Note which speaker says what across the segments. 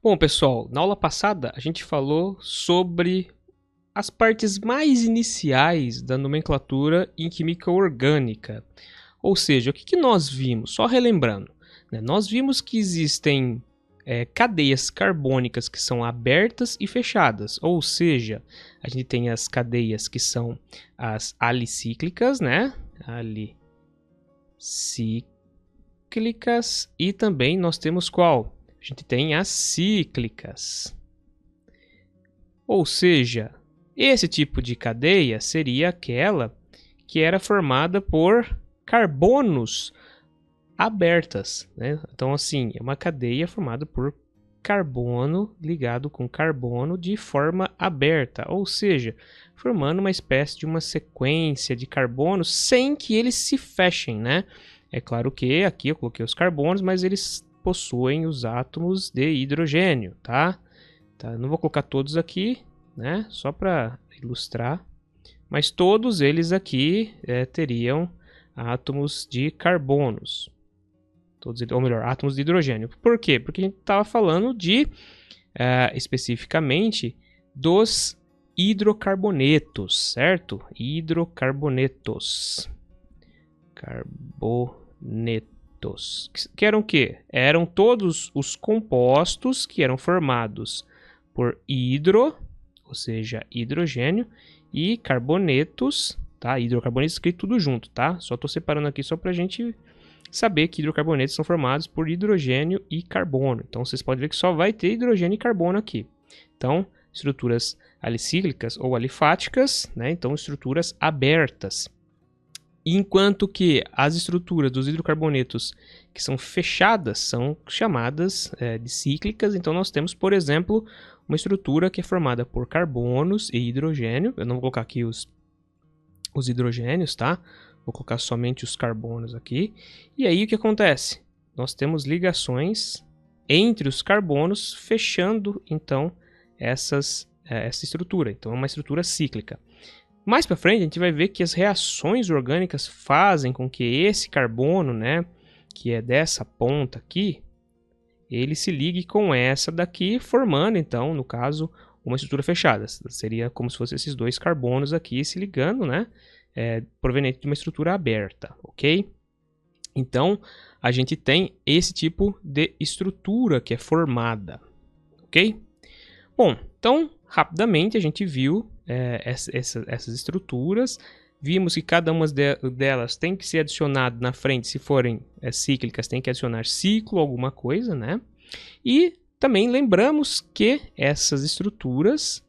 Speaker 1: Bom, pessoal, na aula passada a gente falou sobre as partes mais iniciais da nomenclatura em química orgânica. Ou seja, o que nós vimos? Só relembrando, né? Nós vimos que existem cadeias carbônicas que são abertas e fechadas. Ou seja, a gente tem as cadeias que são as alicíclicas, né? Alicíclicas. E também nós temos qual? A gente tem as cíclicas. Ou seja, esse tipo de cadeia seria aquela que era formada por carbonos abertas, né? Então, assim, é uma cadeia formada por carbono ligado com carbono de forma aberta, ou seja, formando uma espécie de uma sequência de carbonos sem que eles se fechem, né? É claro que aqui eu coloquei os carbonos, mas eles possuem os átomos de hidrogênio, tá? Não vou colocar todos aqui, né? Só para ilustrar, mas todos eles aqui teriam átomos de carbonos, ou melhor, átomos de hidrogênio. Por quê? Porque a gente estava falando de especificamente dos hidrocarbonetos, certo? Hidrocarbonetos. Que eram o quê? Eram todos os compostos que eram formados por ou seja, hidrogênio, e carbonetos, tá? Hidrocarbonetos escrito tudo junto, tá? Só estou separando aqui só para a gente saber que hidrocarbonetos são formados por hidrogênio e carbono. Então, vocês podem ver que só vai ter hidrogênio e carbono aqui. Então, estruturas alicíclicas ou alifáticas, né? Então, estruturas abertas. Enquanto que as estruturas dos hidrocarbonetos que são fechadas são chamadas de cíclicas. Então, nós temos, por exemplo, uma estrutura que é formada por carbonos e hidrogênio. Eu não vou colocar aqui os hidrogênios, tá? Vou colocar somente os carbonos aqui. E aí, o que acontece? Nós temos ligações entre os carbonos, fechando, então, essa estrutura. Então, é uma estrutura cíclica. Mais para frente, a gente vai ver que as reações orgânicas fazem com que esse carbono, né, que é dessa ponta aqui, ele se ligue com essa daqui, formando, então, no caso, uma estrutura fechada. Seria como se fossem esses dois carbonos aqui se ligando, né, proveniente de uma estrutura aberta, ok? Então, a gente tem esse tipo de estrutura que é formada, ok? Bom, então, rapidamente a gente viu essas estruturas, vimos que cada uma delas tem que ser adicionada na frente, se forem cíclicas, tem que adicionar ciclo, alguma coisa, né? E também lembramos que essas estruturas,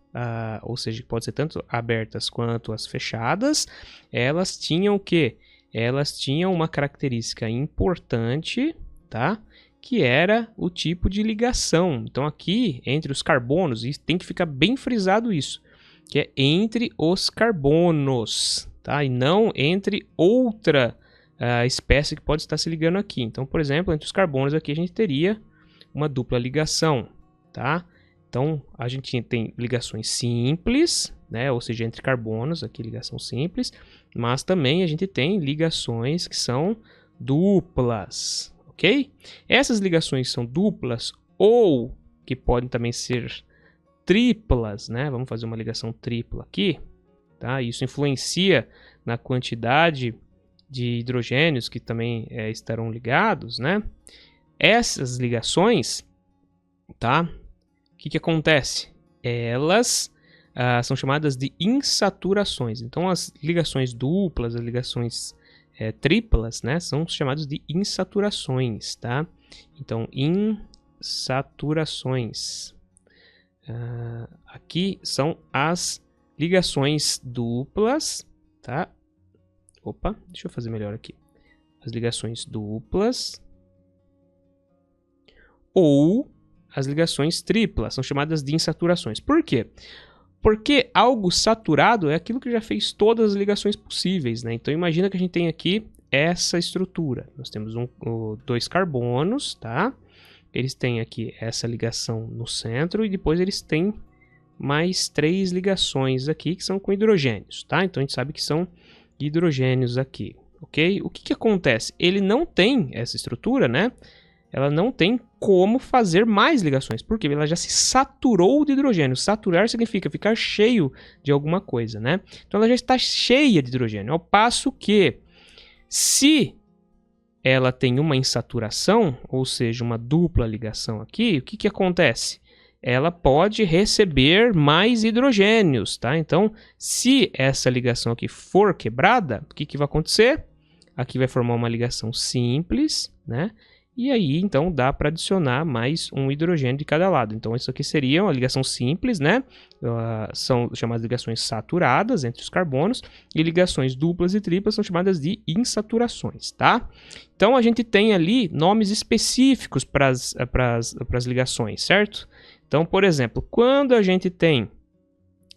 Speaker 1: ou seja, pode ser tanto abertas quanto as fechadas, elas tinham o quê? Elas tinham uma característica importante, tá? Que era o tipo de ligação. Então aqui, entre os carbonos, e tem que ficar bem frisado isso, que é entre os carbonos, tá? E não entre outra espécie que pode estar se ligando aqui. Então, por exemplo, entre os carbonos aqui a gente teria uma dupla ligação, tá? Então, a gente tem ligações simples, né? Ou seja, entre carbonos, aqui ligação simples, mas também a gente tem ligações que são duplas, ok? Essas ligações são duplas ou que podem também ser triplas, né? Vamos fazer uma ligação tripla aqui, tá? Isso influencia na quantidade de hidrogênios que também estarão ligados, né? Essas ligações, tá? O que acontece? Elas são chamadas de insaturações. Então, as ligações duplas, as ligações triplas, né, são chamadas de insaturações, tá? Então, insaturações. Aqui são as ligações duplas, tá? Opa, deixa eu fazer melhor aqui. As ligações duplas ou as ligações triplas são chamadas de insaturações. Por quê? Porque algo saturado é aquilo que já fez todas as ligações possíveis, né? Então imagina que a gente tem aqui essa estrutura. Nós temos dois carbonos, tá? Eles têm aqui essa ligação no centro e depois eles têm mais 3 ligações aqui que são com hidrogênios, tá? Então a gente sabe que são hidrogênios aqui, ok? O que acontece? Ele não tem essa estrutura, né? Ela não tem como fazer mais ligações, porque ela já se saturou de hidrogênio. Saturar significa ficar cheio de alguma coisa, né? Então ela já está cheia de hidrogênio, ao passo que se ela tem uma insaturação, ou seja, uma dupla ligação aqui, o que que acontece? Ela pode receber mais hidrogênios, tá? Então, se essa ligação aqui for quebrada, o que que vai acontecer? Aqui vai formar uma ligação simples, né? E aí, então, dá para adicionar mais um hidrogênio de cada lado. Então, isso aqui seria uma ligação simples, né? São chamadas ligações saturadas entre os carbonos. E ligações duplas e triplas são chamadas de insaturações, tá? Então, a gente tem ali nomes específicos para as ligações, certo? Então, por exemplo, quando a gente tem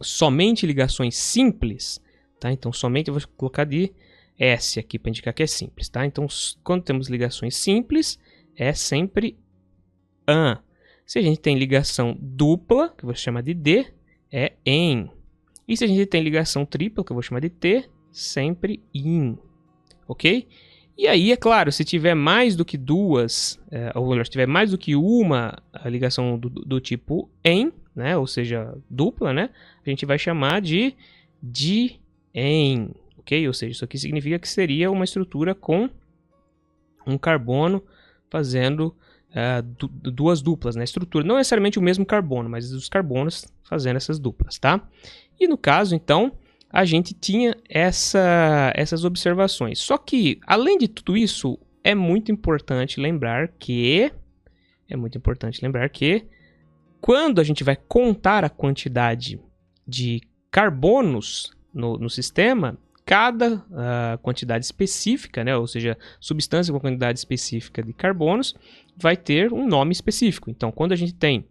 Speaker 1: somente ligações simples, tá? Então, somente eu vou colocar de S aqui para indicar que é simples, tá? Então, quando temos ligações simples, é sempre AN. Se a gente tem ligação dupla, que eu vou chamar de D, é EN. E se a gente tem ligação tripla, que eu vou chamar de T, sempre IN. Ok? E aí, é claro, se tiver mais do que duas, ou melhor, se tiver mais do que uma ligação do tipo EN, né? Ou seja, dupla, né? A gente vai chamar de DIEN. Ok? Ou seja, isso aqui significa que seria uma estrutura com um carbono fazendo duas duplas, né? Estrutura, não necessariamente o mesmo carbono, mas os carbonos fazendo essas duplas, tá? E no caso, então, a gente tinha essas observações. Só que, além de tudo isso, é muito importante lembrar que quando a gente vai contar a quantidade de carbonos no sistema, cada quantidade específica, né, ou seja, substância com quantidade específica de carbonos, vai ter um nome específico. Então, quando a gente tem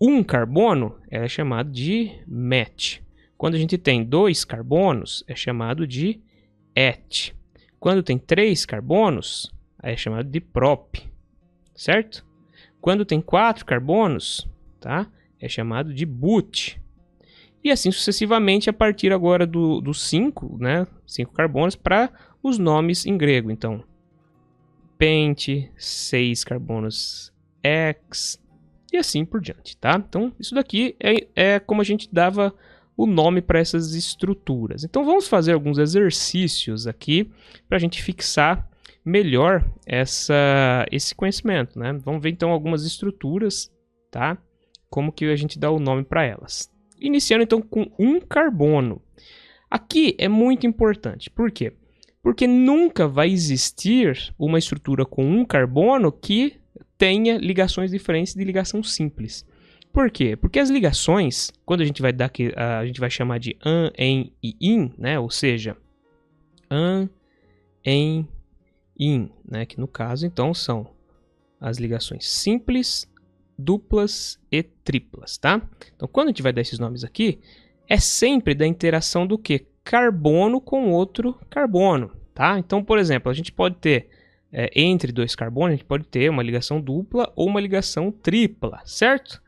Speaker 1: um carbono, é chamado de MET. Quando a gente tem 2 carbonos, é chamado de ET. Quando tem 3 carbonos, é chamado de PROP, certo? Quando tem 4 carbonos, tá? É chamado de BUT. E assim sucessivamente a partir agora dos 5, né? 5 carbonos para os nomes em grego. Então, pente, 6 carbonos X e assim por diante, tá? Então, isso daqui é como a gente dava o nome para essas estruturas. Então, vamos fazer alguns exercícios aqui para a gente fixar melhor esse conhecimento, né? Vamos ver então algumas estruturas, tá? Como que a gente dá o nome para elas. Iniciando então com um carbono. Aqui é muito importante. Por quê? Porque nunca vai existir uma estrutura com um carbono que tenha ligações diferentes de ligação simples. Por quê? Porque as ligações, quando a gente vai dar aqui, a gente vai chamar de AN, EN e IN, né? Ou seja, AN, EN, IN, né? Que no caso então são as ligações simples, duplas e triplas, tá? Então, quando a gente vai dar esses nomes aqui, é sempre da interação do que? Carbono com outro carbono, tá? Então, por exemplo, a gente pode ter, entre 2 carbonos, a gente pode ter uma ligação dupla ou uma ligação tripla, certo?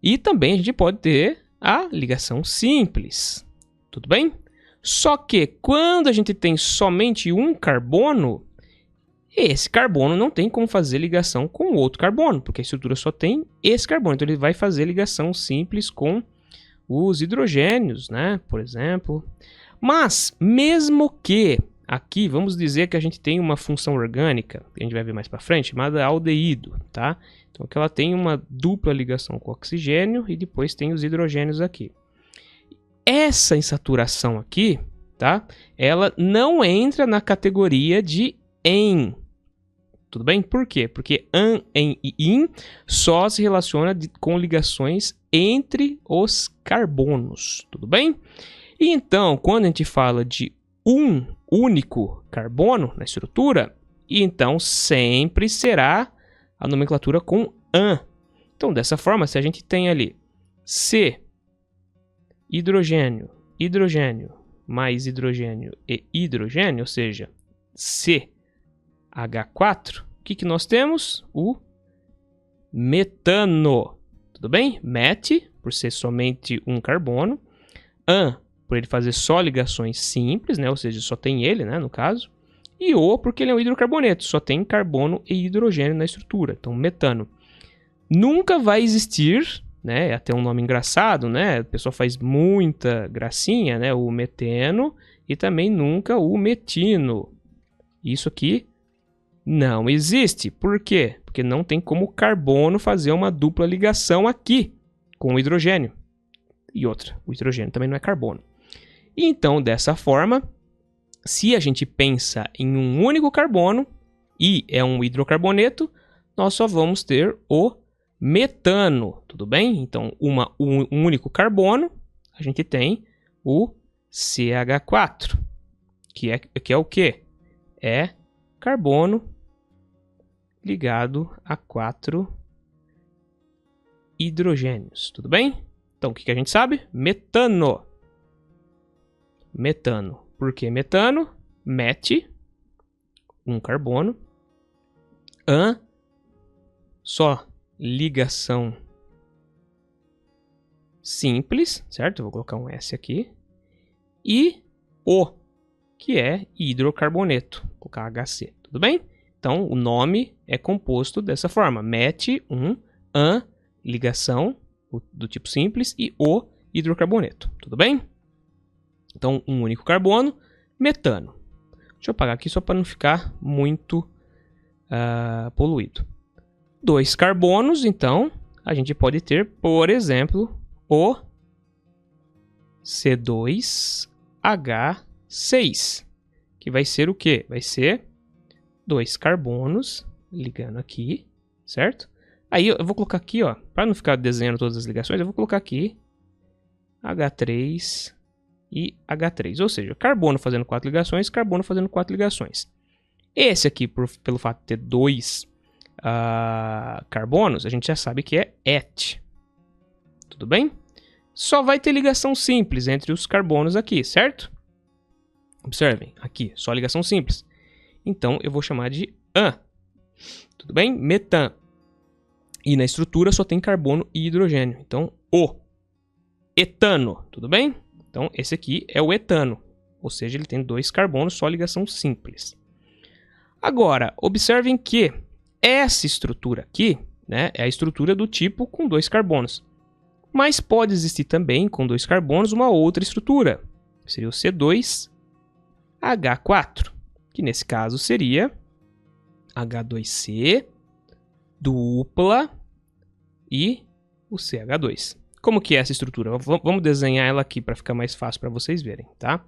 Speaker 1: E também a gente pode ter a ligação simples, tudo bem? Só que quando a gente tem somente um carbono, esse carbono não tem como fazer ligação com outro carbono, porque a estrutura só tem esse carbono. Então ele vai fazer ligação simples com os hidrogênios, né? Por exemplo. Mas, mesmo que aqui, vamos dizer que a gente tem uma função orgânica, que a gente vai ver mais para frente, chamada aldeído, tá? Então que ela tem uma dupla ligação com o oxigênio e depois tem os hidrogênios aqui. Essa insaturação aqui, tá? Ela não entra na categoria de EN. Tudo bem? Por quê? Porque AN, EN e IN só se relaciona com ligações entre os carbonos. Tudo bem? E então, quando a gente fala de um único carbono na estrutura, então sempre será a nomenclatura com AN. Então, dessa forma, se a gente tem ali C, hidrogênio, hidrogênio, mais hidrogênio e hidrogênio, ou seja, CH4, o que nós temos? O metano. Tudo bem? MET, por ser somente um carbono. AN, por ele fazer só ligações simples, né? Ou seja, só tem ele, né, no caso. E O porque ele é um hidrocarboneto, só tem carbono e hidrogênio na estrutura, então metano. Nunca vai existir, né, é até um nome engraçado, né, o pessoal faz muita gracinha, né, o meteno e também nunca o metino. Isso aqui não existe. Por quê? Porque não tem como o carbono fazer uma dupla ligação aqui com o hidrogênio. E outra, o hidrogênio também não é carbono. Então, dessa forma, se a gente pensa em um único carbono e é um hidrocarboneto, nós só vamos ter o metano, tudo bem? Então, um único carbono, a gente tem o CH4, que é o quê? É carbono ligado a 4 hidrogênios, tudo bem? Então, o que a gente sabe? Metano. Metano. Por que metano? Mete, um carbono, só ligação simples, certo? Eu vou colocar um S aqui. E O, que é hidrocarboneto, vou colocar HC, tudo bem? Então, o nome é composto dessa forma. Mete, ligação do tipo simples e O, hidrocarboneto, tudo bem? Então, um único carbono, metano. Deixa eu apagar aqui só para não ficar muito poluído. 2 carbonos, então, a gente pode ter, por exemplo, o C2H6, que vai ser o quê? Vai ser 2 carbonos ligando aqui, certo? Aí eu vou colocar aqui, ó, para não ficar desenhando todas as ligações, eu vou colocar aqui H3 e H3, ou seja, carbono fazendo 4 ligações, carbono fazendo 4 ligações. Esse aqui, pelo fato de ter 2 carbonos, a gente já sabe que é et. Tudo bem? Só vai ter ligação simples entre os carbonos aqui, certo? Observem, aqui, só ligação simples. Então, eu vou chamar de an. Tudo bem? Metan. E na estrutura só tem carbono e hidrogênio. Então, o etano. Tudo bem? Então, esse aqui é o etano. Ou seja, ele tem 2 carbonos, só ligação simples. Agora, observem que essa estrutura aqui, né, é a estrutura do tipo com 2 carbonos. Mas pode existir também, com 2 carbonos, uma outra estrutura. Que seria o C2H4. Que nesse caso seria H2C, dupla e o CH2. Como que é essa estrutura? Vamos desenhar ela aqui para ficar mais fácil para vocês verem, tá?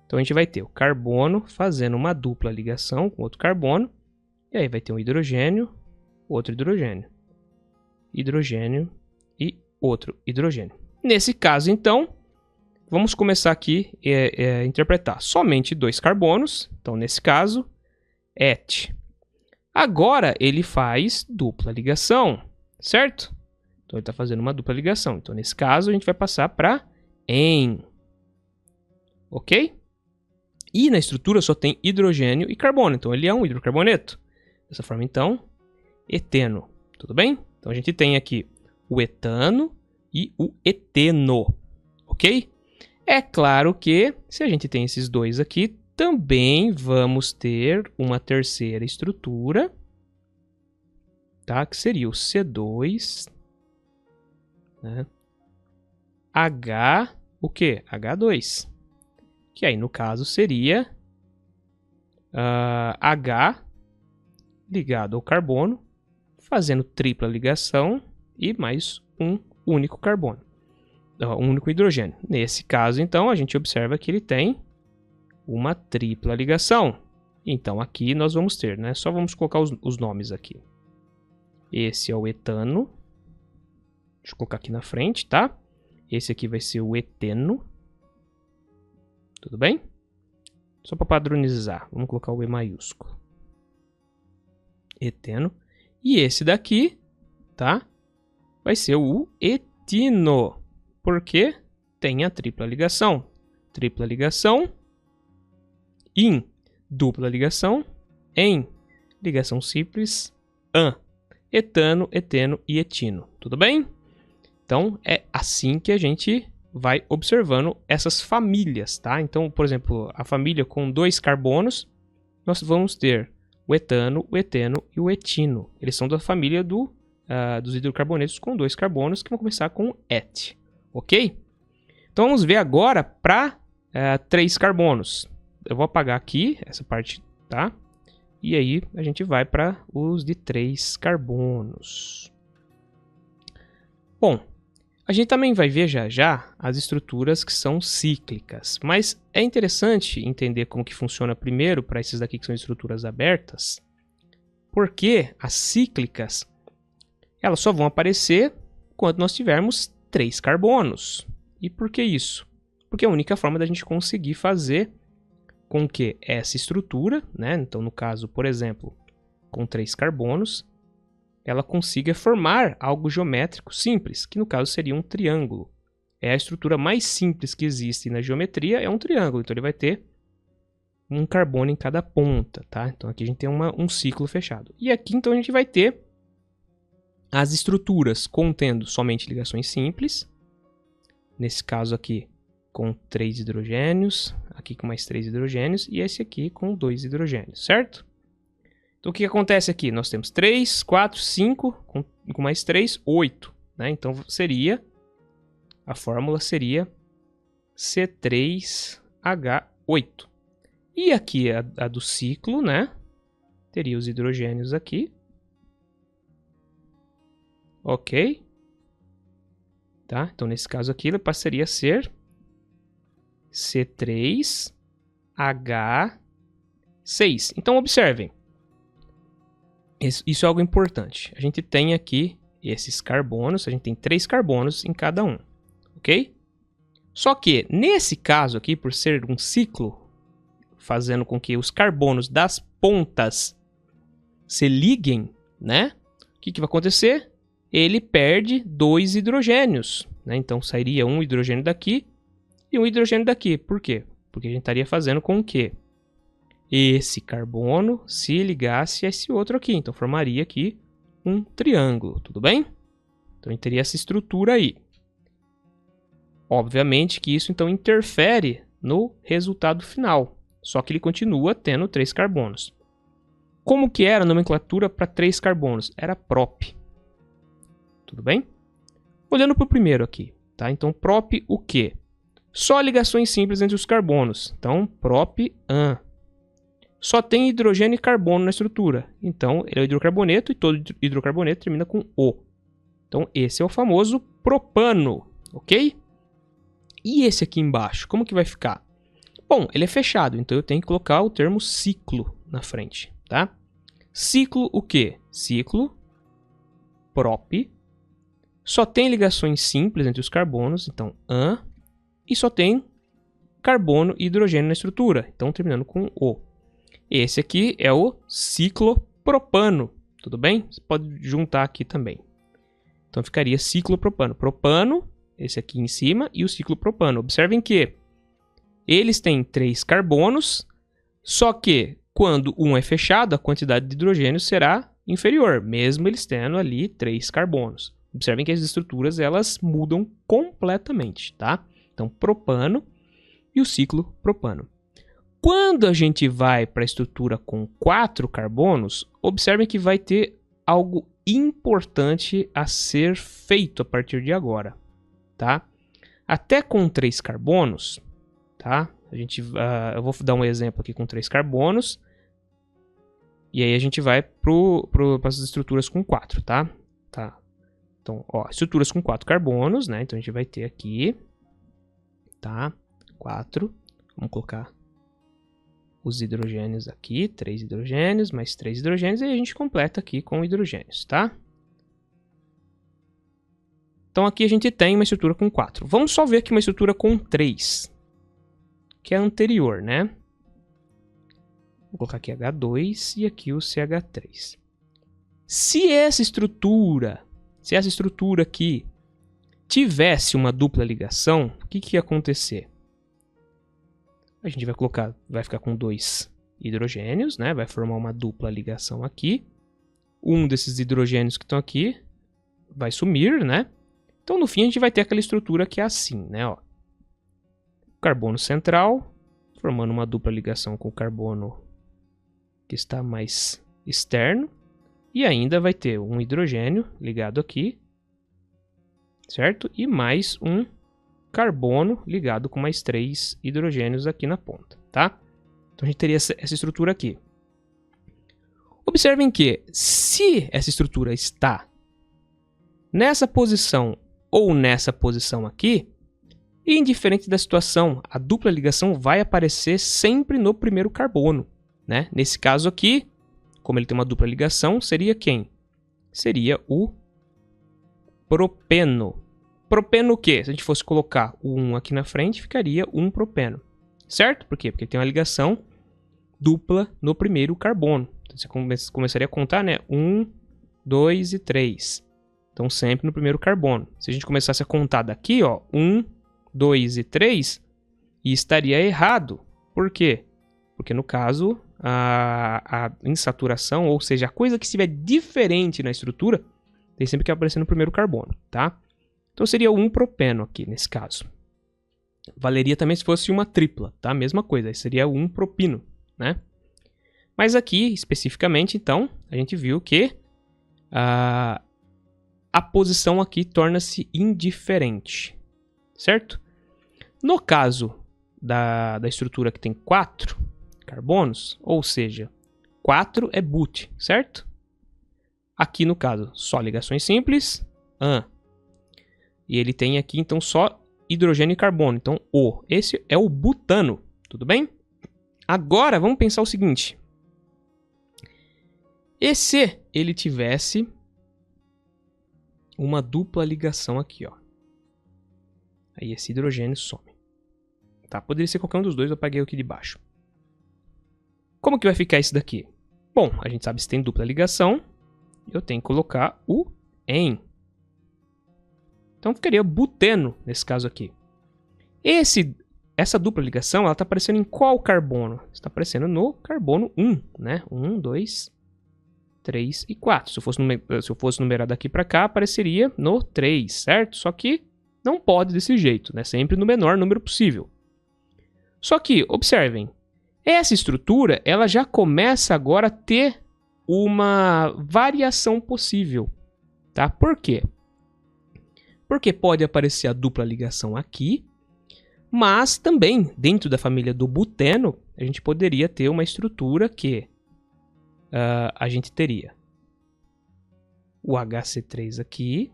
Speaker 1: Então a gente vai ter o carbono fazendo uma dupla ligação com outro carbono. E aí vai ter um hidrogênio, outro hidrogênio. Hidrogênio e outro hidrogênio. Nesse caso, então, vamos começar aqui a interpretar somente 2 carbonos. Então, nesse caso, et. Agora, ele faz dupla ligação, certo? Então, ele está fazendo uma dupla ligação. Então, nesse caso, a gente vai passar para en. Ok? E na estrutura só tem hidrogênio e carbono. Então, ele é um hidrocarboneto. Dessa forma, então, eteno. Tudo bem? Então, a gente tem aqui o etano e o eteno. Ok? É claro que, se a gente tem esses dois aqui, também vamos ter uma terceira estrutura, tá? Que seria o C2, né? H, o quê? H2. Que aí, no caso, seria H ligado ao carbono, fazendo tripla ligação e mais um único carbono. Um único hidrogênio. Nesse caso, então, a gente observa que ele tem uma tripla ligação. Então, aqui nós vamos ter, né? Só vamos colocar os nomes aqui. Esse é o etano. Deixa eu colocar aqui na frente, tá? Esse aqui vai ser o eteno. Tudo bem? Só para padronizar, vamos colocar o E maiúsculo. Eteno. E esse daqui, tá? Vai ser o etino. Porque tem a tripla ligação. Tripla ligação, in. Dupla ligação, en. Ligação simples, an. Etano, eteno e etino. Tudo bem? Então, é assim que a gente vai observando essas famílias, tá? Então, por exemplo, a família com 2 carbonos, nós vamos ter o etano, o eteno e o etino. Eles são da família dos hidrocarbonetos com 2 carbonos, que vão começar com et. Ok? Então vamos ver agora para 3 carbonos. Eu vou apagar aqui essa parte, tá? E aí a gente vai para os de 3 carbonos. Bom, a gente também vai ver já já as estruturas que são cíclicas, mas é interessante entender como que funciona primeiro para esses daqui que são estruturas abertas, porque as cíclicas elas só vão aparecer quando nós tivermos 3 carbonos. E por que isso? Porque é a única forma da gente conseguir fazer com que essa estrutura, né, então no caso, por exemplo, com 3 carbonos, ela consiga formar algo geométrico simples, que no caso seria um triângulo. É a estrutura mais simples que existe na geometria, é um triângulo, então ele vai ter um carbono em cada ponta, tá? Então aqui a gente tem um ciclo fechado. E aqui então a gente vai ter as estruturas contendo somente ligações simples, nesse caso aqui com 3 hidrogênios, aqui com mais 3 hidrogênios e esse aqui com 2 hidrogênios, certo? Então o que acontece aqui? Nós temos 3, 4, 5, com mais 3, 8. Né? Então a fórmula seria C3H8. E aqui a do ciclo, né? Teria os hidrogênios aqui. Ok? Tá? Então nesse caso aqui ele passaria a ser C3H6. Então observem. Isso é algo importante. A gente tem aqui esses carbonos, a gente tem 3 carbonos em cada um, ok? Só que, nesse caso aqui, por ser um ciclo, fazendo com que os carbonos das pontas se liguem, né? O que vai acontecer? Ele perde 2 hidrogênios, né? Então, sairia um hidrogênio daqui e um hidrogênio daqui. Por quê? Porque a gente estaria fazendo com que esse carbono se ligasse a esse outro aqui. Então, formaria aqui um triângulo, tudo bem? Então, a gente teria essa estrutura aí. Obviamente que isso, então, interfere no resultado final. Só que ele continua tendo 3 carbonos. Como que era a nomenclatura para 3 carbonos? Era prop. Tudo bem? Olhando para o primeiro aqui, tá? Então, prop o quê? Só ligações simples entre os carbonos. Então, prop-an. Só tem hidrogênio e carbono na estrutura. Então, ele é o hidrocarboneto e todo hidrocarboneto termina com O. Então, esse é o famoso propano, ok? E esse aqui embaixo, como que vai ficar? Bom, ele é fechado, então eu tenho que colocar o termo ciclo na frente, tá? Ciclo o quê? Ciclo, prop, só tem ligações simples entre os carbonos, então an, e só tem carbono e hidrogênio na estrutura, então terminando com O. Esse aqui é o ciclopropano, tudo bem? Você pode juntar aqui também. Então ficaria ciclopropano. Propano, esse aqui em cima, e o ciclopropano. Observem que eles têm 3 carbonos, só que quando um é fechado, a quantidade de hidrogênio será inferior, mesmo eles tendo ali 3 carbonos. Observem que as estruturas elas mudam completamente, tá? Então, propano e o ciclopropano. Quando a gente vai para a estrutura com 4 carbonos, observem que vai ter algo importante a ser feito a partir de agora, tá? Até com 3 carbonos, tá? Eu vou dar um exemplo aqui com 3 carbonos, e aí a gente vai para as estruturas com 4, tá? Então, ó, estruturas com 4 carbonos, né? Então a gente vai ter aqui, tá? 4, vamos colocar os hidrogênios aqui, 3 hidrogênios, mais 3 hidrogênios, e a gente completa aqui com hidrogênios, tá? Então aqui a gente tem uma estrutura com 4. Vamos só ver aqui uma estrutura com 3, que é a anterior, né? Vou colocar aqui H2 e aqui o CH3. Se essa estrutura aqui tivesse uma dupla ligação, o que ia acontecer? A gente vai ficar com 2 hidrogênios, né? Vai formar uma dupla ligação aqui. Um desses hidrogênios que estão aqui vai sumir, né? Então, no fim, a gente vai ter aquela estrutura que é assim, né? Ó. Carbono central, formando uma dupla ligação com o carbono que está mais externo, e ainda vai ter um hidrogênio ligado aqui, certo? E mais um carbono ligado com mais 3 hidrogênios aqui na ponta, tá? Então a gente teria essa estrutura aqui. Observem que, se essa estrutura está nessa posição ou nessa posição aqui, indiferente da situação, a dupla ligação vai aparecer sempre no primeiro carbono, né? Nesse caso aqui, como ele tem uma dupla ligação, seria quem? Seria o propeno. Propeno o quê? Se a gente fosse colocar o 1 aqui na frente, ficaria um propeno. Certo? Por quê? Porque tem uma ligação dupla no primeiro carbono. Então, você começaria a contar, né? 1, 2 e 3. Então, sempre no primeiro carbono. Se a gente começasse a contar daqui, ó, 1, 2 e 3, e estaria errado. Por quê? Porque, no caso, a insaturação, ou seja, a coisa que estiver diferente na estrutura, tem sempre que aparecer no primeiro carbono, tá? Então, seria um propeno aqui, nesse caso. Valeria também se fosse uma tripla, tá? Mesma coisa, aí seria um propino, né? Mas aqui, especificamente, então, a gente viu que a posição aqui torna-se indiferente, certo? No caso da estrutura que tem 4 carbonos, ou seja, 4 é but, certo? Aqui, no caso, só ligações simples, e ele tem aqui, então, só hidrogênio e carbono, então, O. Esse é o butano, tudo bem? Agora, vamos pensar o seguinte. E se ele tivesse uma dupla ligação aqui, ó. Aí esse hidrogênio some. Tá? Poderia ser qualquer um dos dois, eu apaguei o aqui de baixo. Como que vai ficar isso daqui? Bom, a gente sabe se tem dupla ligação, eu tenho que colocar o "en". Então ficaria buteno nesse caso aqui. Essa dupla ligação, ela está aparecendo em qual carbono? Está aparecendo no carbono 1, né? 1, 2, 3 e 4. Se eu fosse numerar daqui para cá, apareceria no 3, certo? Só que não pode desse jeito, né? Sempre no menor número possível. Só que, observem, essa estrutura ela já começa agora a ter uma variação possível, tá? Por quê? Porque pode aparecer a dupla ligação aqui, mas também dentro da família do buteno, a gente poderia ter uma estrutura que a gente teria o HC3 aqui,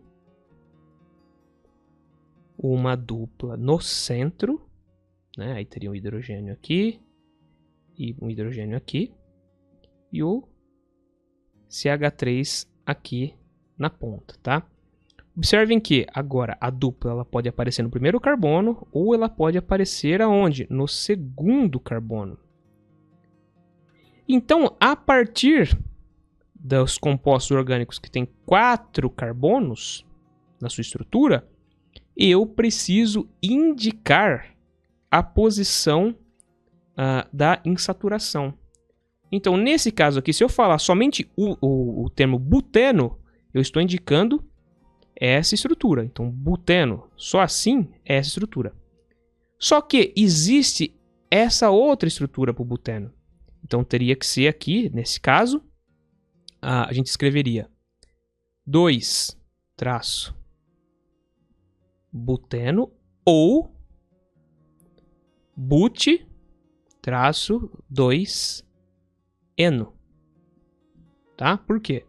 Speaker 1: uma dupla no centro, né? Aí teria um hidrogênio aqui e um hidrogênio aqui, e o CH3 aqui na ponta, tá? Observem que agora a dupla ela pode aparecer no primeiro carbono ou ela pode aparecer aonde? No segundo carbono. Então, a partir dos compostos orgânicos que têm 4 carbonos na sua estrutura, eu preciso indicar a posição da insaturação. Então, nesse caso aqui, se eu falar somente o termo buteno, eu estou indicando essa estrutura. Então, buteno, só assim é essa estrutura. Só que existe essa outra estrutura para o buteno. Então, teria que ser aqui, nesse caso, a gente escreveria 2-buteno ou but-2-eno. Tá? Por quê?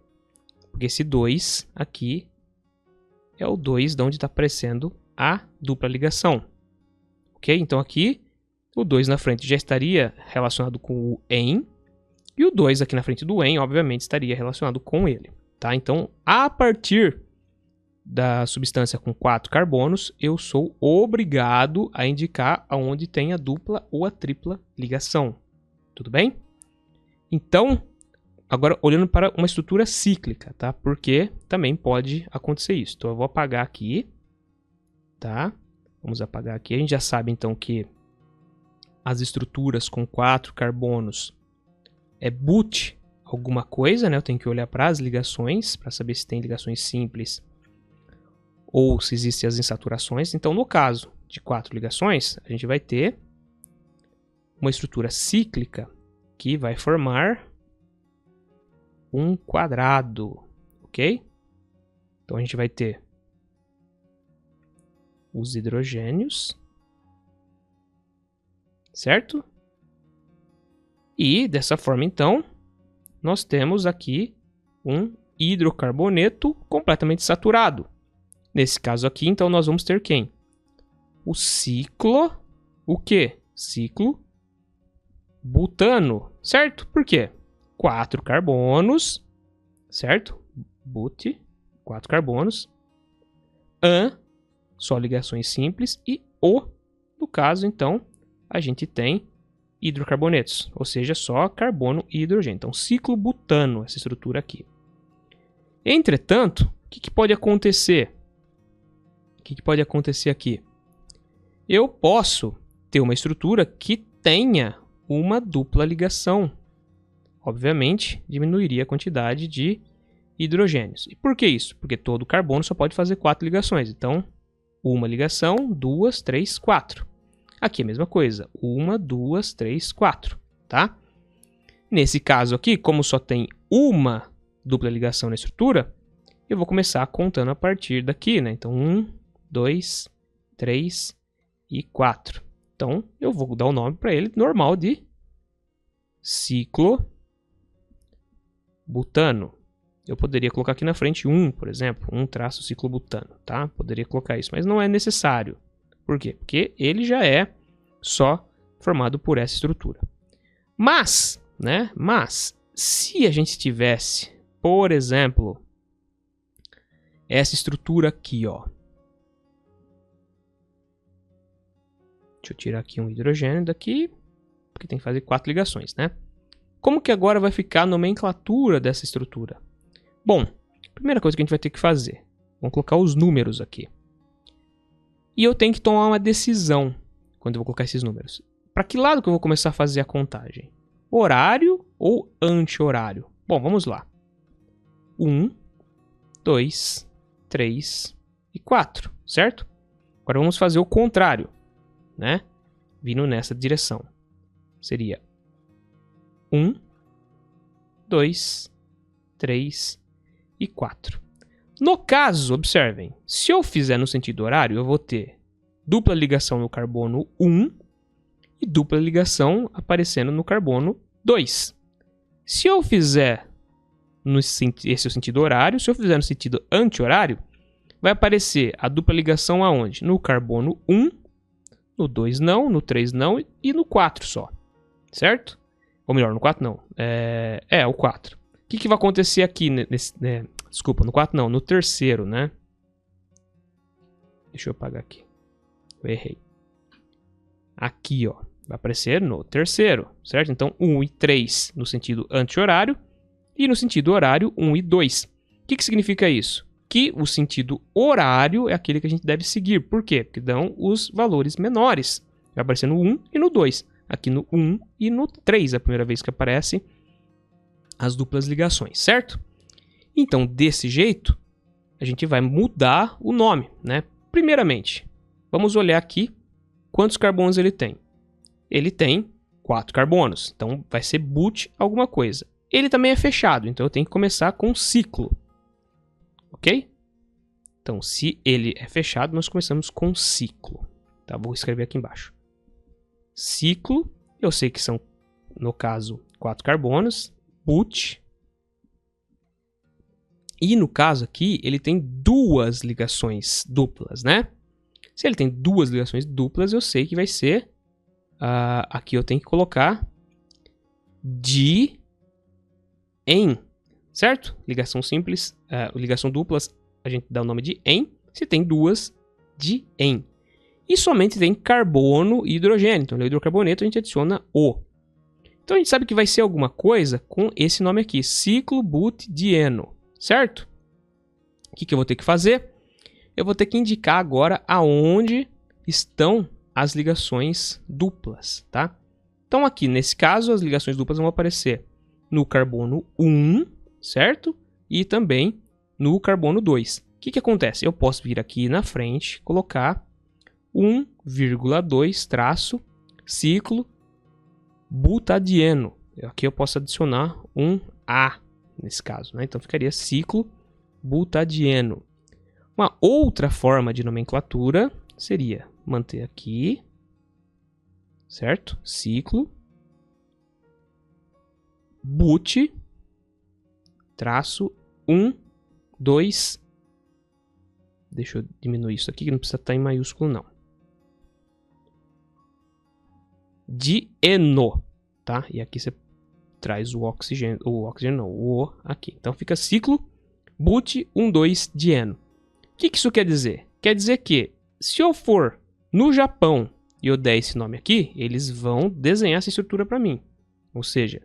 Speaker 1: Porque esse 2 aqui é o 2 de onde está aparecendo a dupla ligação. Ok? Então aqui o 2 na frente já estaria relacionado com o "en", e o 2 aqui na frente do "en", obviamente, estaria relacionado com ele. Tá? Então, a partir da substância com 4 carbonos, eu sou obrigado a indicar aonde tem a dupla ou a tripla ligação. Tudo bem? Então, agora olhando para uma estrutura cíclica, tá? Porque também pode acontecer isso. Então, eu vou apagar aqui, tá? Vamos apagar aqui. A gente já sabe, então, que as estruturas com 4 carbonos é but alguma coisa, né? Eu tenho que olhar para as ligações, para saber se tem ligações simples ou se existem as insaturações. Então, no caso de 4 ligações, a gente vai ter uma estrutura cíclica que vai formar um quadrado, ok? Então a gente vai ter os hidrogênios, certo? E dessa forma, então, nós temos aqui um hidrocarboneto completamente saturado. Nesse caso aqui, então, nós vamos ter quem? O ciclo, o quê? Ciclo butano, certo? Por quê? 4 carbonos, certo? But, 4 carbonos. An, só ligações simples. E O, no caso, então, a gente tem hidrocarbonetos, ou seja, só carbono e hidrogênio. Então, ciclo butano, essa estrutura aqui. Entretanto, o que pode acontecer? O que pode acontecer aqui? Eu posso ter uma estrutura que tenha uma dupla ligação. Obviamente, diminuiria a quantidade de hidrogênios. E por que isso? Porque todo carbono só pode fazer 4 ligações. Então, uma ligação, 2, 3, 4. Aqui é a mesma coisa. 1, 2, 3, 4. Tá? Nesse caso aqui, como só tem uma dupla ligação na estrutura, eu vou começar contando a partir daqui, né? Então, 1, 2, 3 e 4. Então, eu vou dar o nome para ele normal de ciclo butano. Eu poderia colocar aqui na frente 1, por exemplo, 1 traço ciclo butano, tá? Poderia colocar isso, mas não é necessário. Por quê? Porque ele já é só formado por essa estrutura. Mas, né? Mas, se a gente tivesse, por exemplo, essa estrutura aqui, ó. Deixa eu tirar aqui um hidrogênio daqui, porque tem que fazer 4 ligações, né? Como que agora vai ficar a nomenclatura dessa estrutura? Bom, primeira coisa que a gente vai ter que fazer, vamos colocar os números aqui. E eu tenho que tomar uma decisão quando eu vou colocar esses números. Para que lado que eu vou começar a fazer a contagem? Horário ou anti-horário? Bom, vamos lá. 1, 2, 3 e 4, certo? Agora vamos fazer o contrário, né? Vindo nessa direção. Seria 1, 2, 3 e 4. No caso, observem, se eu fizer no sentido horário, eu vou ter dupla ligação no carbono 1 e dupla ligação aparecendo no carbono 2. Se eu fizer esse é o sentido horário, se eu fizer no sentido anti-horário, vai aparecer a dupla ligação aonde? No carbono 1, no 2 não, no 3 não e no 4 só, certo? Ou melhor, no 4 não, o 4. O que vai acontecer aqui nesse... Desculpa, no 4 não, no terceiro, né? Deixa eu apagar aqui. Eu errei. Aqui, ó. Vai aparecer no terceiro, certo? Então, 1 e 3 no sentido anti-horário. E no sentido horário, 1 e 2. O que significa isso? Que o sentido horário é aquele que a gente deve seguir. Por quê? Porque dão os valores menores. Vai aparecer no 1 e no 2. Aqui no 1 e no 3, é a primeira vez que aparece as duplas ligações, certo? Então, desse jeito, a gente vai mudar o nome, né? Primeiramente, vamos olhar aqui quantos carbonos ele tem. Ele tem 4 carbonos, então vai ser but alguma coisa. Ele também é fechado, então eu tenho que começar com ciclo, ok? Então, se ele é fechado, nós começamos com ciclo. Tá? Vou escrever aqui embaixo. Ciclo, eu sei que são, no caso, 4 carbonos, but. E no caso aqui, ele tem 2 ligações duplas, né? Se ele tem 2 ligações duplas, eu sei que vai ser... aqui eu tenho que colocar de em, certo? Ligação simples, ligação duplas, a gente dá o nome de em. Se tem 2, de em. E somente tem carbono e hidrogênio. Então, no hidrocarboneto, a gente adiciona O. Então, a gente sabe que vai ser alguma coisa com esse nome aqui, ciclo-but-dieno. Certo? O que eu vou ter que fazer? Eu vou ter que indicar agora aonde estão as ligações duplas, tá? Então aqui, nesse caso, as ligações duplas vão aparecer no carbono 1, certo? E também no carbono 2. O que acontece? Eu posso vir aqui na frente, colocar 1,2 traço ciclo butadieno. Aqui eu posso adicionar um A, nesse caso, né? Então ficaria ciclo butadieno. Uma outra forma de nomenclatura seria manter aqui, certo? Ciclo but traço 1, 2. Deixa eu diminuir isso aqui que não precisa estar em maiúsculo não. Dieno, tá? E aqui você traz o oxigênio, não, o O aqui. Então fica ciclo but 1, 2 dieno. O que isso quer dizer? Quer dizer que se eu for no Japão e eu der esse nome aqui, eles vão desenhar essa estrutura para mim. Ou seja,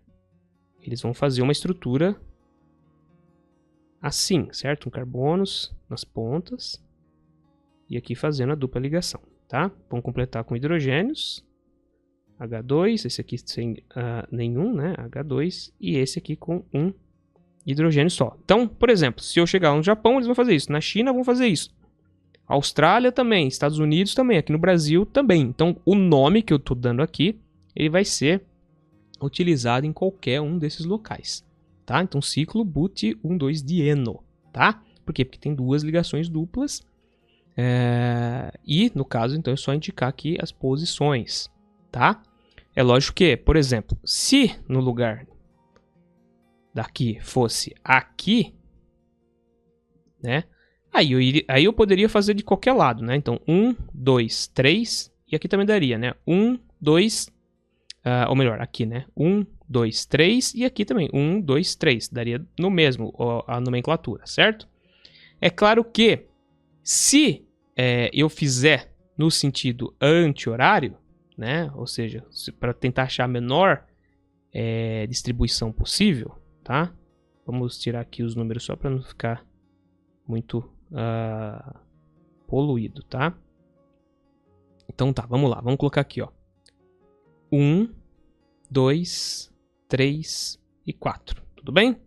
Speaker 1: eles vão fazer uma estrutura assim, certo? Um carbonos nas pontas e aqui fazendo a dupla ligação, tá? Vão completar com hidrogênios, H2, esse aqui sem nenhum, né? H2 e esse aqui com um hidrogênio só. Então, por exemplo, se eu chegar no Japão, eles vão fazer isso. Na China, vão fazer isso. Austrália também, Estados Unidos também, aqui no Brasil também. Então, o nome que eu estou dando aqui, ele vai ser utilizado em qualquer um desses locais, tá? Então, ciclo but 1, 2 dieno, tá? Por quê? Porque tem duas ligações duplas. E, no caso, então, é só indicar aqui as posições, tá? É lógico que, por exemplo, se no lugar daqui fosse aqui, né? Aí eu poderia fazer de qualquer lado, né? Então, 1, 2, 3, e aqui também daria, né? 1, 2, ou melhor, aqui, né? 1, 2, 3, e aqui também, 1, 2, 3. Daria no mesmo a nomenclatura, certo? É claro que, se eu fizer no sentido anti-horário, né? Ou seja, para tentar achar a menor distribuição possível, tá? Vamos tirar aqui os números só para não ficar muito poluído, tá? Então tá, vamos lá, vamos colocar aqui, ó. 1, 2, 3 e 4, tudo bem?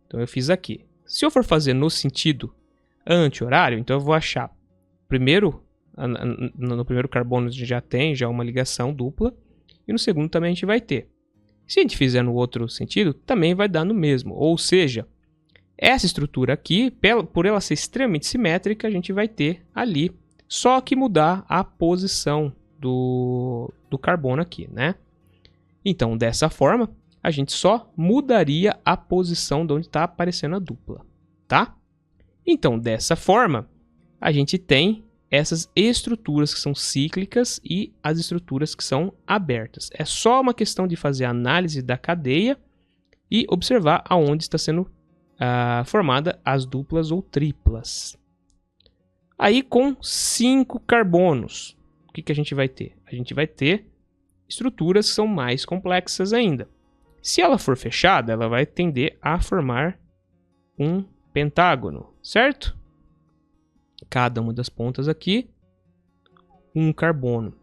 Speaker 1: Então eu fiz aqui. Se eu for fazer no sentido anti-horário, então eu vou achar primeiro, no primeiro carbono a gente já tem uma ligação dupla, e no segundo também a gente vai ter. Se a gente fizer no outro sentido, também vai dar no mesmo, ou seja, essa estrutura aqui, por ela ser extremamente simétrica, a gente vai ter ali, só que mudar a posição do carbono aqui, né? Então, dessa forma, a gente só mudaria a posição de onde está aparecendo a dupla, tá? Então, dessa forma, a gente tem essas estruturas que são cíclicas e as estruturas que são abertas. É só uma questão de fazer a análise da cadeia e observar aonde está sendo formada as duplas ou triplas. Aí, com 5 carbonos, o que a gente vai ter? A gente vai ter estruturas que são mais complexas ainda. Se ela for fechada, ela vai tender a formar um pentágono, certo? Cada uma das pontas aqui, um carbono.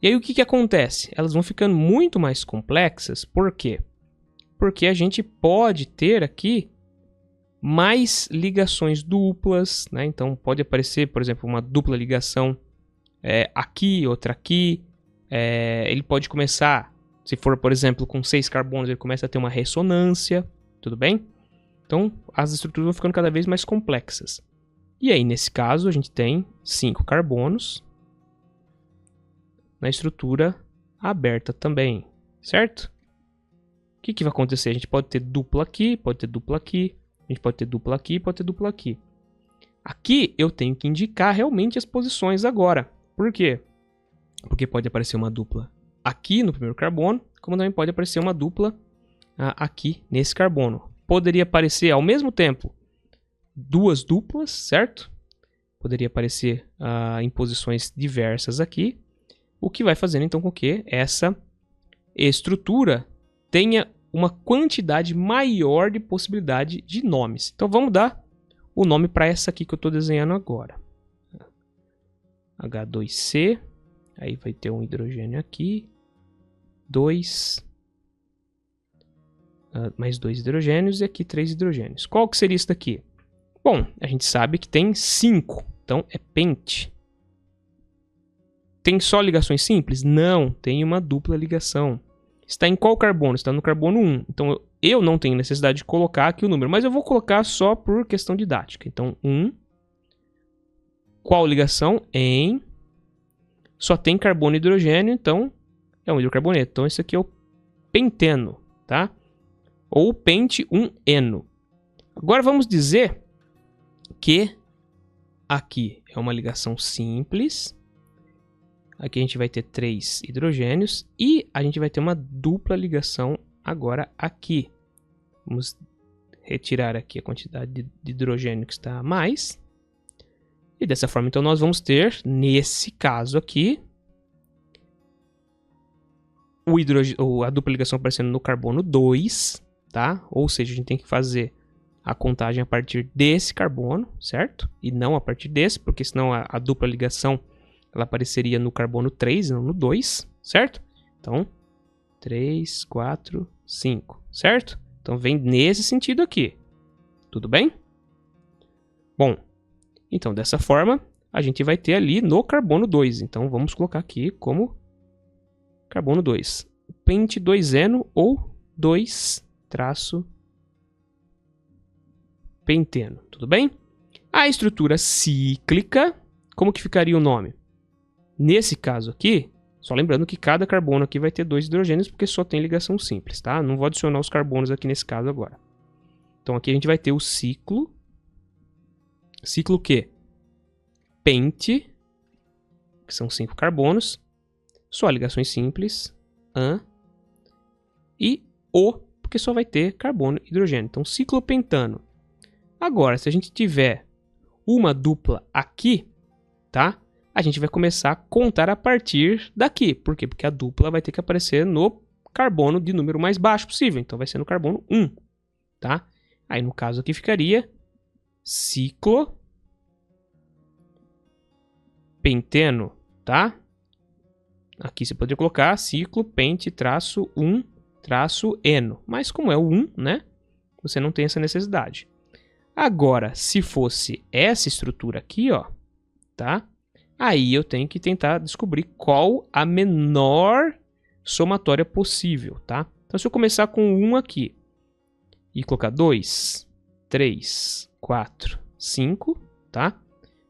Speaker 1: E aí o que acontece? Elas vão ficando muito mais complexas, por quê? Porque a gente pode ter aqui mais ligações duplas, né? Então pode aparecer, por exemplo, uma dupla ligação aqui, outra aqui. Ele pode começar, se for, por exemplo, com 6 carbonos, ele começa a ter uma ressonância, tudo bem? Então as estruturas vão ficando cada vez mais complexas. E aí, nesse caso, a gente tem 5 carbonos na estrutura aberta também, certo? O que vai acontecer? A gente pode ter dupla aqui, pode ter dupla aqui, a gente pode ter dupla aqui, pode ter dupla aqui. Aqui eu tenho que indicar realmente as posições agora. Por quê? Porque pode aparecer uma dupla aqui no primeiro carbono, como também pode aparecer uma dupla aqui nesse carbono. Poderia aparecer ao mesmo tempo duas duplas, certo? Poderia aparecer em posições diversas aqui, o que vai fazendo então com que essa estrutura tenha uma quantidade maior de possibilidade de nomes. Então vamos dar o nome para essa aqui que eu estou desenhando agora. H2C, aí vai ter um hidrogênio aqui, mais 2 hidrogênios e aqui 3 hidrogênios. Qual que seria isso daqui? Bom, a gente sabe que tem 5, então é pente. Tem só ligações simples? Não, tem uma dupla ligação. está em qual carbono? Está no carbono 1. Então, eu não tenho necessidade de colocar aqui o número, mas eu vou colocar só por questão didática. Então, 1. Qual ligação? Em. Só tem carbono e hidrogênio, então é um hidrocarboneto. Então, esse aqui é o penteno, tá? Ou pente 1-eno. Agora, vamos dizer que aqui é uma ligação simples. Aqui a gente vai ter 3 hidrogênios e a gente vai ter uma dupla ligação agora aqui. Vamos retirar aqui a quantidade de hidrogênio que está a mais. E dessa forma, então, nós vamos ter, nesse caso aqui, a dupla ligação aparecendo no carbono 2, tá? Ou seja, a gente tem que fazer a contagem a partir desse carbono, certo? E não a partir desse, porque senão a dupla ligação ela apareceria no carbono 3, não no 2, certo? Então, 3, 4, 5, certo? Então, vem nesse sentido aqui. Tudo bem? Bom, então, dessa forma, a gente vai ter ali no carbono 2. Então, vamos colocar aqui como carbono 2. Pente 2-eno ou 2-penteno. Tudo bem? A estrutura cíclica, como que ficaria o nome? Nesse caso aqui, só lembrando que cada carbono aqui vai ter 2 hidrogênios, porque só tem ligação simples, tá? Não vou adicionar os carbonos aqui nesse caso agora. Então aqui a gente vai ter o ciclo. Ciclo que? Pente, que são 5 carbonos. Só ligações simples. An. E O, porque só vai ter carbono e hidrogênio. Então ciclo pentano. Agora, se a gente tiver uma dupla aqui, tá? A gente vai começar a contar a partir daqui. Por quê? Porque a dupla vai ter que aparecer no carbono de número mais baixo possível. Então, vai ser no carbono 1, tá? Aí, no caso aqui, ficaria ciclo penteno, tá? Aqui você poderia colocar ciclo pente-1-eno. Mas como é o 1, né? Você não tem essa necessidade. Agora, se fosse essa estrutura aqui, ó, tá? Aí eu tenho que tentar descobrir qual a menor somatória possível, tá? Então, se eu começar com 1 aqui e colocar 2, 3, 4, 5, tá?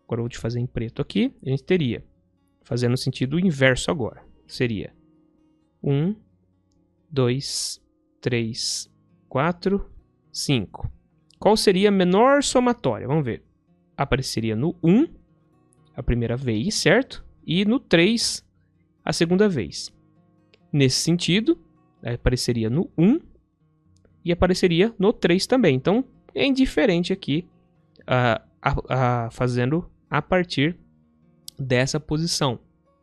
Speaker 1: Agora eu vou te fazer em preto aqui. A gente teria, fazendo o sentido inverso agora, seria 1, 2, 3, 4, 5. Qual seria a menor somatória? Vamos ver. Apareceria no 1 a primeira vez, certo? E no 3 a segunda vez. Nesse sentido, apareceria no 1 e apareceria no 3 também. Então, é indiferente aqui, fazendo a partir dessa posição,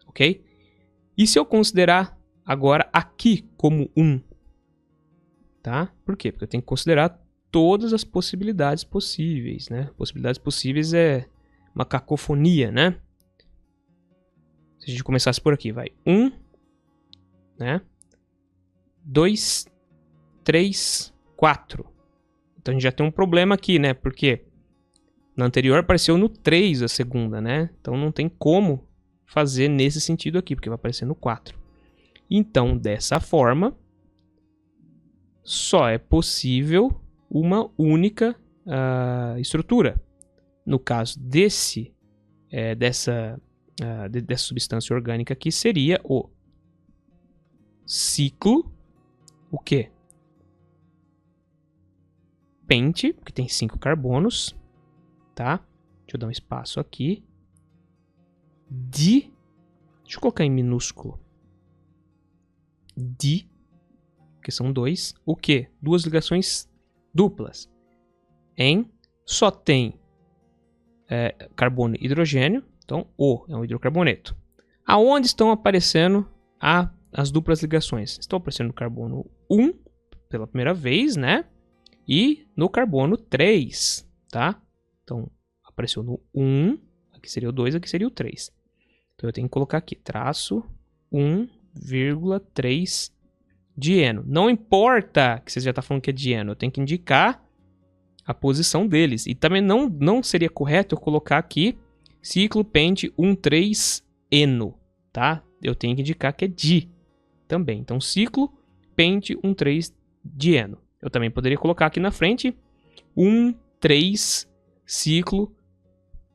Speaker 1: ok? E se eu considerar agora aqui como 1, tá? Por quê? Porque eu tenho que considerar todas as possibilidades possíveis, né? Possibilidades possíveis é uma cacofonia, né? Se a gente começasse por aqui, vai 1, né? 2, 3, 4. Então a gente já tem um problema aqui, né? Porque na anterior apareceu no 3 a segunda, né? Então não tem como fazer nesse sentido aqui, porque vai aparecer no 4. Então, dessa forma, só é possível uma única estrutura. No caso dessa substância orgânica aqui, seria o ciclo, o quê? Pente, porque tem 5 carbonos, tá? Deixa eu dar um espaço aqui. Deixa eu colocar em minúsculo. Porque são 2. O quê? 2 ligações duplas. Só tem carbono e hidrogênio. Então, O é um hidrocarboneto. Aonde estão aparecendo as duplas ligações? Estão aparecendo no carbono 1 pela primeira vez, né? E no carbono 3, tá? Então, apareceu no 1, aqui seria o 2, aqui seria o 3. Então, eu tenho que colocar aqui, traço 1,3 dieno. Não importa que você já está falando que é dieno, eu tenho que indicar a posição deles. E também não seria correto eu colocar aqui ciclo pente 1,3-eno, tá? Eu tenho que indicar que é di também. Então, ciclo pente 1,3-dieno. Eu também poderia colocar aqui na frente 1,3 ciclo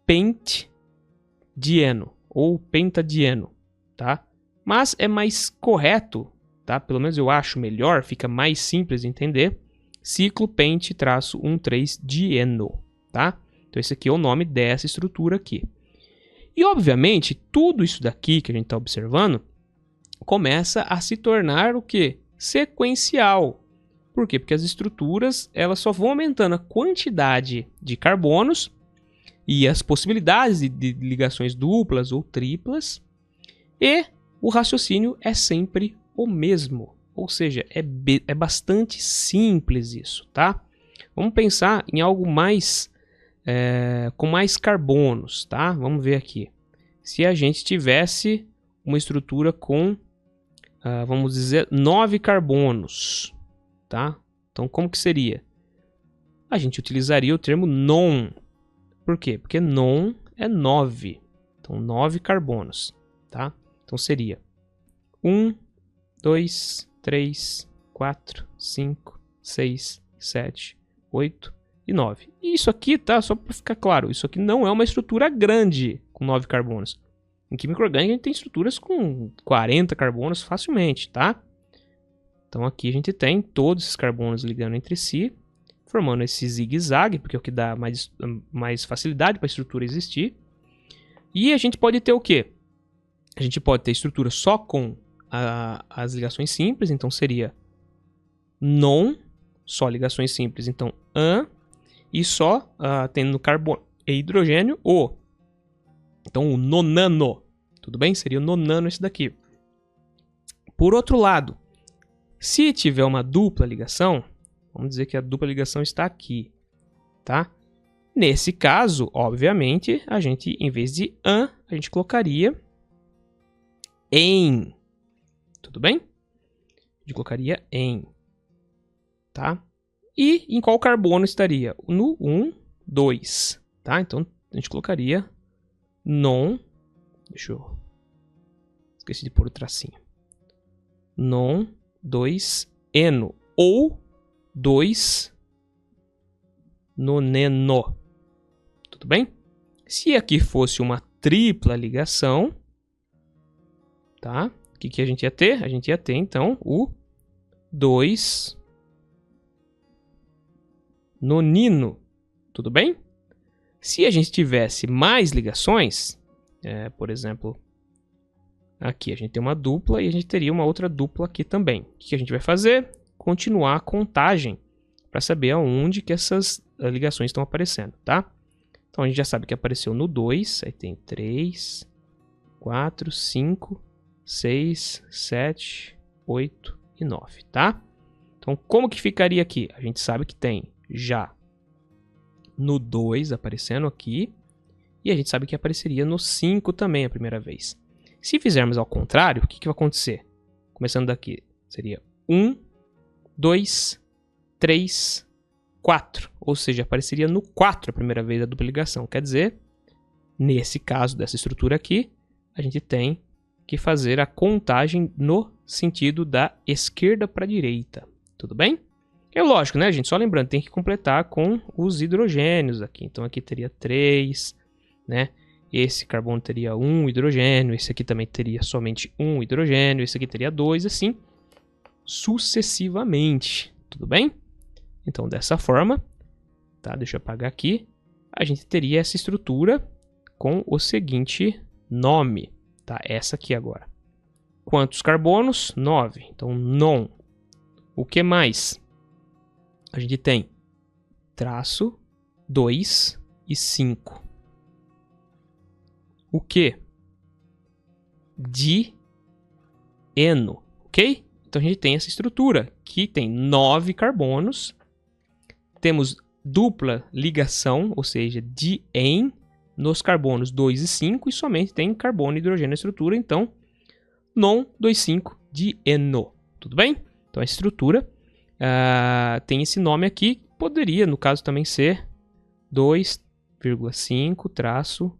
Speaker 1: pente-dieno ou pentadieno, tá? Mas é mais correto, tá? Pelo menos eu acho melhor, fica mais simples de entender, ciclo pente-1,3-dieno, tá? Então esse aqui é o nome dessa estrutura aqui. E obviamente, tudo isso daqui que a gente está observando começa a se tornar o quê? Sequencial. Por quê? Porque as estruturas elas só vão aumentando a quantidade de carbonos e as possibilidades de ligações duplas ou triplas, e o raciocínio é sempre o mesmo. Ou seja, é bastante simples isso, tá? Vamos pensar em algo mais com mais carbonos, tá? Vamos ver aqui. Se a gente tivesse uma estrutura com, vamos dizer, 9 carbonos, tá? Então, como que seria? A gente utilizaria o termo non. Por quê? Porque non é 9. Então, 9 carbonos, tá? Então, seria 1, 2, 3, 4, 5, 6, 7, 8 e 9. E isso aqui, tá? Só para ficar claro, isso aqui não é uma estrutura grande com 9 carbonos. Em química orgânica, a gente tem estruturas com 40 carbonos facilmente, tá? Então, aqui a gente tem todos esses carbonos ligando entre si, formando esse zigue-zague, porque é o que dá mais facilidade para a estrutura existir. E a gente pode ter o quê? A gente pode ter estrutura só com as ligações simples, então seria non, só ligações simples, então an, e só tendo carbono e hidrogênio, o. Então o nonano, tudo bem? Seria o nonano esse daqui. Por outro lado, se tiver uma dupla ligação, vamos dizer que a dupla ligação está aqui, tá? Nesse caso, obviamente, a gente, em vez de an, a gente colocaria em. Tudo bem? A gente colocaria em, tá? E em qual carbono estaria? No 1, 2, tá? Então, a gente colocaria non. Deixa eu... Esqueci de pôr o tracinho. Non 2 eno ou 2 noneno. Tudo bem? Se aqui fosse uma tripla ligação, tá? O que a gente ia ter? A gente ia ter, então, o 2 nonino. Tudo bem? Se a gente tivesse mais ligações, por exemplo, aqui a gente tem uma dupla e a gente teria uma outra dupla aqui também. O que a gente vai fazer? Continuar a contagem para saber aonde que essas ligações estão aparecendo, tá? Então a gente já sabe que apareceu no 2, aí tem 3, 4, 5, 6, 7, 8 e 9, tá? Então como que ficaria aqui? A gente sabe que tem já no 2 aparecendo aqui, e a gente sabe que apareceria no 5 também a primeira vez. Se fizermos ao contrário, o que vai acontecer? Começando daqui, seria 1, 2, 3, 4. Ou seja, apareceria no 4 a primeira vez a dupla ligação. Quer dizer, nesse caso dessa estrutura aqui, a gente tem que fazer a contagem no sentido da esquerda para a direita. Tudo bem? É lógico, né, gente? Só lembrando, tem que completar com os hidrogênios aqui. Então aqui teria 3, né? Esse carbono teria 1 hidrogênio, esse aqui também teria somente 1 hidrogênio, esse aqui teria 2, assim sucessivamente. Tudo bem? Então, dessa forma, tá? Deixa eu apagar aqui. A gente teria essa estrutura com o seguinte nome, tá? Essa aqui agora. Quantos carbonos? 9. Então, non. O que mais? A gente tem traço, 2 e 5. O que? Dieno, ok? Então a gente tem essa estrutura que tem 9 carbonos. Temos dupla ligação, ou seja, dien, nos carbonos 2 e 5, e somente tem carbono e hidrogênio na estrutura, então non 2,5 dieno. Tudo bem? Então a estrutura tem esse nome aqui, poderia no caso também ser 2,5 traço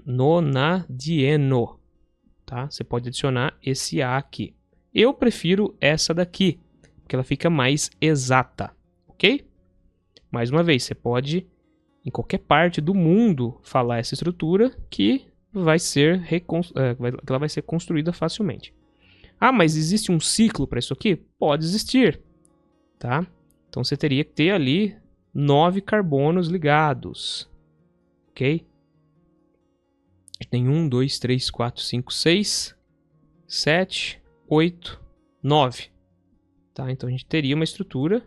Speaker 1: nonadieno, tá? Você pode adicionar esse A aqui. Eu prefiro essa daqui, porque ela fica mais exata, ok? Mais uma vez, você pode, em qualquer parte do mundo, falar essa estrutura que ela vai ser construída facilmente. Ah, mas existe um ciclo para isso aqui? Pode existir, tá? Então você teria que ter ali 9 carbonos ligados, ok? Tem 1, 2, 3, 4, 5, 6, 7, 8, 9. Tá? Então a gente teria uma estrutura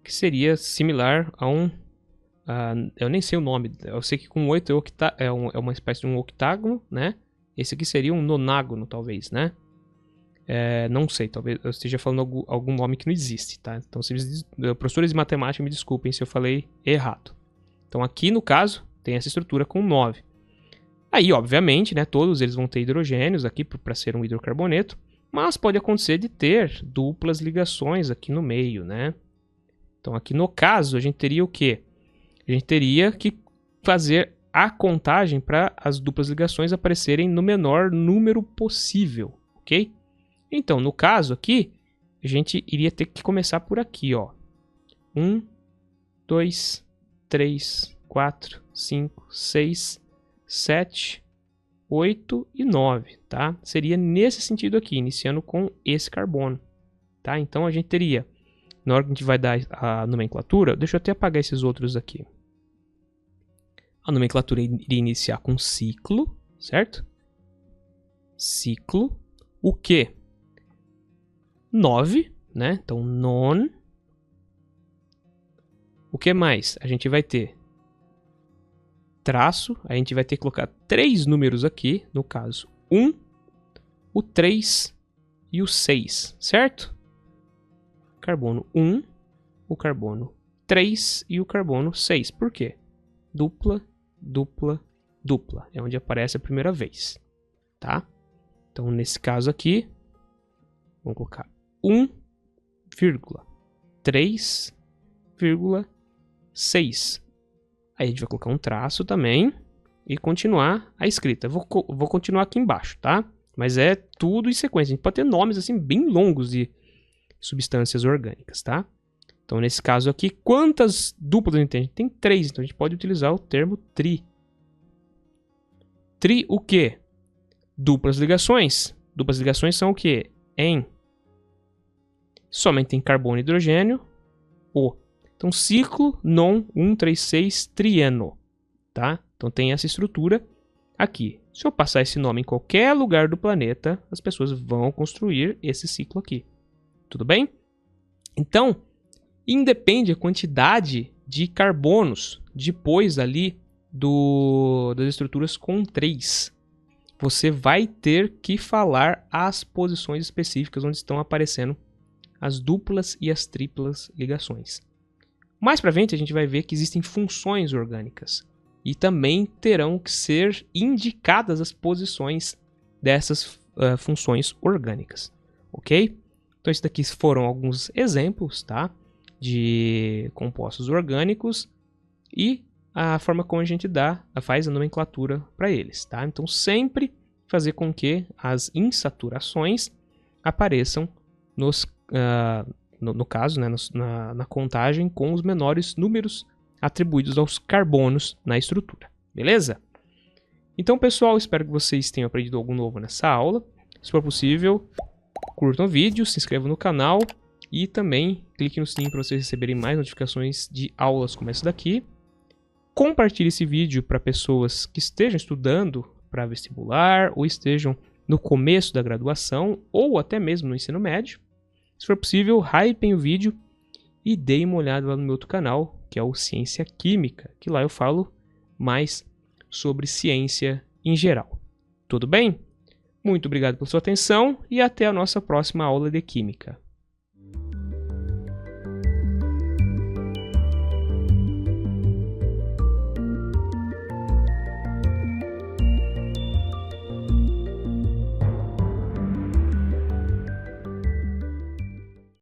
Speaker 1: que seria similar a um... eu nem sei o nome, eu sei que com 8 é uma espécie de um octágono, né? Esse aqui seria um nonágono, talvez, né? Não sei, talvez eu esteja falando algum nome que não existe, tá? Então, professores de matemática, me desculpem se eu falei errado. Então, aqui no caso, tem essa estrutura com 9. Aí, obviamente, né, todos eles vão ter hidrogênios aqui para ser um hidrocarboneto, mas pode acontecer de ter duplas ligações aqui no meio, né? Então, aqui no caso, a gente teria o quê? A gente teria que fazer a contagem para as duplas ligações aparecerem no menor número possível, ok? Então, no caso aqui, a gente iria ter que começar por aqui, ó. 1, 2, 3, 4, 5, 6, 7, 8 e 9, tá? Seria nesse sentido aqui, iniciando com esse carbono, tá? Então, a gente teria, na hora que a gente vai dar a nomenclatura, deixa eu até apagar esses outros aqui. A nomenclatura iria iniciar com ciclo, certo? Ciclo, o quê? 9, né? Então, non. O que mais? A gente vai ter traço, a gente vai ter que colocar 3 números aqui, no caso, 1, o 3 e o 6, certo? Carbono 1, o carbono 3 e o carbono 6. Por quê? Dupla, dupla, dupla. É onde aparece a primeira vez, tá? Então, nesse caso aqui, vamos colocar 1,3,6. Aí a gente vai colocar um traço também e continuar a escrita. Vou continuar aqui embaixo, tá? Mas é tudo em sequência. A gente pode ter nomes assim bem longos de substâncias orgânicas, tá? Então, nesse caso aqui, quantas duplas a gente tem? A gente tem 3, então a gente pode utilizar o termo tri. Tri o quê? Duplas ligações. Duplas ligações são o quê? Em. Somente tem carbono e hidrogênio. O. Então, ciclo non 136 trieno, tá? Então, tem essa estrutura aqui. Se eu passar esse nome em qualquer lugar do planeta, as pessoas vão construir esse ciclo aqui. Tudo bem? Então, independe a quantidade de carbonos depois ali das estruturas com 3. Você vai ter que falar as posições específicas onde estão aparecendo as duplas e as triplas ligações. Mais para frente a gente vai ver que existem funções orgânicas e também terão que ser indicadas as posições dessas funções orgânicas, ok? Então esses daqui foram alguns exemplos, tá, de compostos orgânicos e a forma como a gente faz a nomenclatura para eles, tá? Então sempre fazer com que as insaturações apareçam no caso, né, na contagem com os menores números atribuídos aos carbonos na estrutura, beleza? Então, pessoal, espero que vocês tenham aprendido algo novo nessa aula. Se for possível, curtam o vídeo, se inscrevam no canal e também clique no sininho para vocês receberem mais notificações de aulas como essa daqui. Compartilhe esse vídeo para pessoas que estejam estudando para vestibular ou estejam no começo da graduação ou até mesmo no ensino médio. Se for possível, hypem o vídeo e deem uma olhada lá no meu outro canal, que é o Ciência Química, que lá eu falo mais sobre ciência em geral. Tudo bem? Muito obrigado pela sua atenção e até a nossa próxima aula de Química.